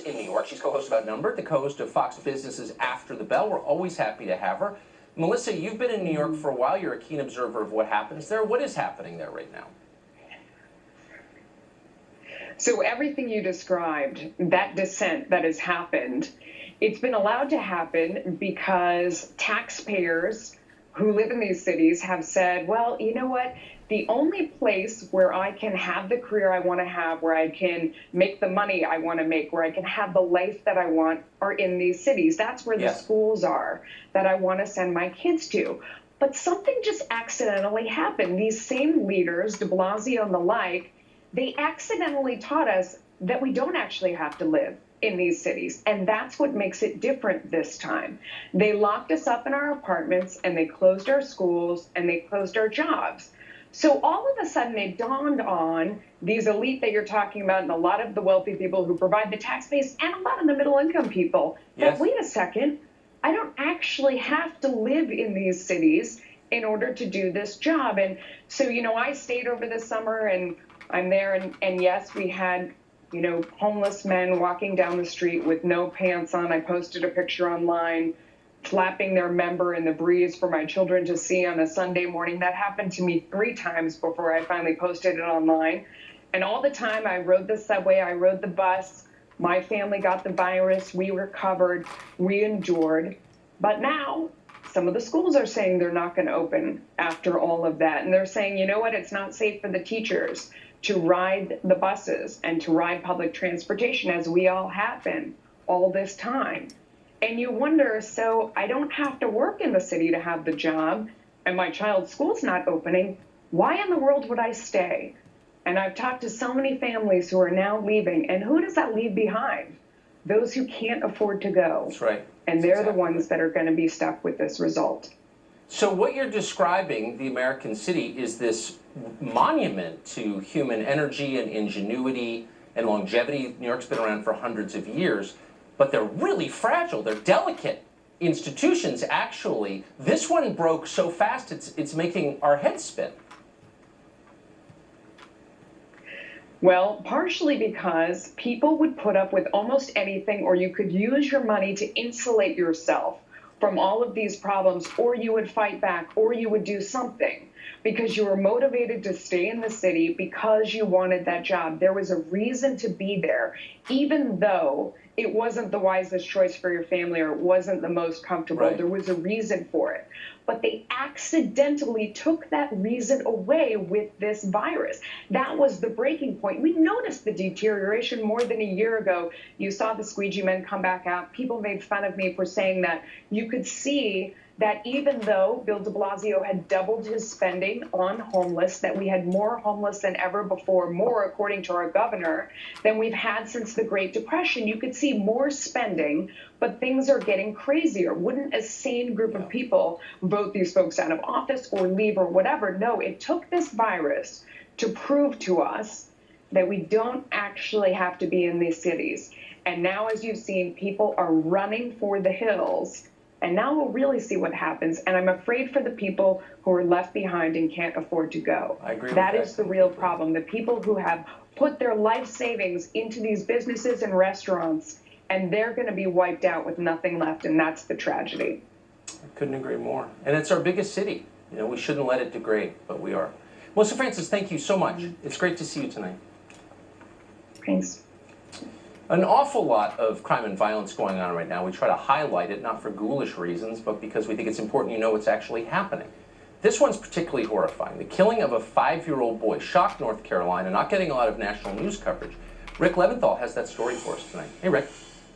in New York. She's co-host of Outnumbered, the co-host of Fox Business's After the Bell. We're always happy to have her. Melissa, you've been in New York for a while. You're a keen observer of what happens there. What is happening there right now? So everything you described, that dissent that has happened, it's been allowed to happen because taxpayers who live in these cities have said, well, you know what? The only place where I can have the career I want to have, where I can make the money I want to make, where I can have the life that I want are in these cities. That's where the schools are that I want to send my kids to. But something just accidentally happened. These same leaders, de Blasio and the like, they accidentally taught us that we don't actually have to live in these cities. And that's what makes it different this time. They locked us up in our apartments and they closed our schools and they closed our jobs. So all of a sudden it dawned on these elite that you're talking about and a lot of the wealthy people who provide the tax base and a lot of the middle income people that, wait a second, I don't actually have to live in these cities in order to do this job. And so, you know, I stayed over the summer and I'm there and yes, we had, you know, homeless men walking down the street with no pants on. I posted a picture online flapping their member in the breeze for my children to see on a Sunday morning. That happened to me 3 times before I finally posted it online. And all the time I rode the subway, I rode the bus, my family got the virus, we recovered, we endured. But now some of the schools are saying they're not going to open after all of that. And they're saying, you know what, it's not safe for the teachers to ride the buses and to ride public transportation as we all have been all this time. And you wonder, so I don't have to work in the city to have the job, and my child's school's not opening. Why in the world would I stay? And I've talked to so many families who are now leaving, and who does that leave behind? Those who can't afford to go. That's right. And they're the ones that are going to be stuck with this result. So what you're describing, the American city, is this monument to human energy and ingenuity and longevity. New York's been around for hundreds of years. But they're really fragile. They're delicate institutions, actually. This one broke so fast, it's making our heads spin. Well, partially because people would put up with almost anything, or you could use your money to insulate yourself from all of these problems, or you would fight back, or you would do something because you were motivated to stay in the city because you wanted that job. There was a reason to be there, even though it wasn't the wisest choice for your family or it wasn't the most comfortable. Right. There was a reason for it. But they accidentally took that reason away with this virus. That was the breaking point. We noticed the deterioration more than a year ago. You saw the squeegee men come back out. People made fun of me for saying that. You could see that even though Bill de Blasio had doubled his spending on homeless, that we had more homeless than ever before, more according to our governor, than we've had since the Great Depression. You could see more spending, but things are getting crazier. Wouldn't a sane group of people vote these folks out of office or leave or whatever? No, it took this virus to prove to us that we don't actually have to be in these cities. And now, as you've seen, people are running for the hills. And now we'll really see what happens. And I'm afraid for the people who are left behind and can't afford to go. I agree with that. That is the real problem. The people who have put their life savings into these businesses and restaurants, and they're going to be wiped out with nothing left. And that's the tragedy. I couldn't agree more. And it's our biggest city. You know, we shouldn't let it degrade, but we are. Melissa Francis, thank you so much. It's great to see you tonight. Thanks. An awful lot of crime and violence going on right now. We try to highlight it, not for ghoulish reasons, but because we think it's important you know what's actually happening. This one's particularly horrifying. The killing of a 5-year-old boy shocked North Carolina, not getting a lot of national news coverage. Rick Leventhal has that story for us tonight. Hey, Rick.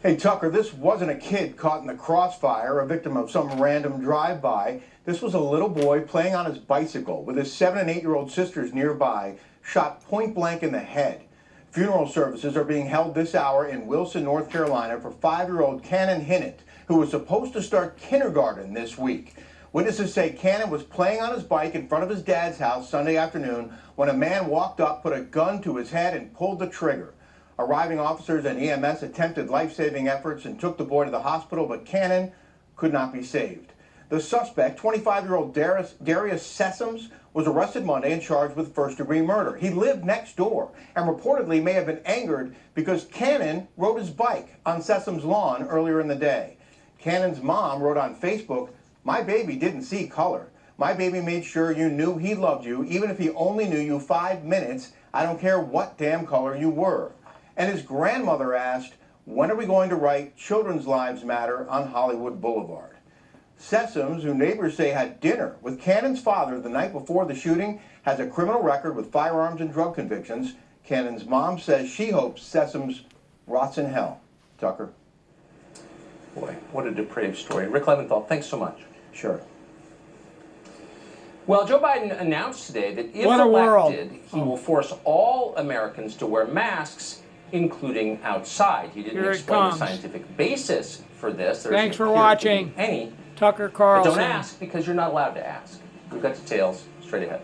Hey, Tucker, this wasn't a kid caught in the crossfire, a victim of some random drive-by. This was a little boy playing on his bicycle with his 7- and 8-year-old sisters nearby, shot point blank in the head. Funeral services are being held this hour in Wilson, North Carolina for 5-year-old Cannon Hinnant, who was supposed to start kindergarten this week. Witnesses say Cannon was playing on his bike in front of his dad's house Sunday afternoon when a man walked up, put a gun to his head, and pulled the trigger. Arriving officers and EMS attempted life-saving efforts and took the boy to the hospital, but Cannon could not be saved. The suspect, 25-year-old Darius Sessoms, was arrested Monday and charged with first-degree murder. He lived next door and reportedly may have been angered because Cannon rode his bike on Sessoms' lawn earlier in the day. Cannon's mom wrote on Facebook, "My baby didn't see color. My baby made sure you knew he loved you, even if he only knew you 5 minutes. I don't care what damn color you were." And his grandmother asked, "When are we going to write Children's Lives Matter on Hollywood Boulevard?" Sessoms, who neighbors say had dinner with Cannon's father the night before the shooting, has a criminal record with firearms and drug convictions. Cannon's mom says she hopes Sessoms rots in hell. Tucker. Boy, what a depraved story. Rick Leventhal, thanks so much. Sure. Well, Joe Biden announced today that if What a world. elected, he will force all Americans to wear masks, including outside. He didn't Here it explain the comes. scientific basis for this. There Thanks doesn't for appear to be watching. any. Tucker But Carlson. don't ask because you're not allowed to ask. We've got details straight ahead.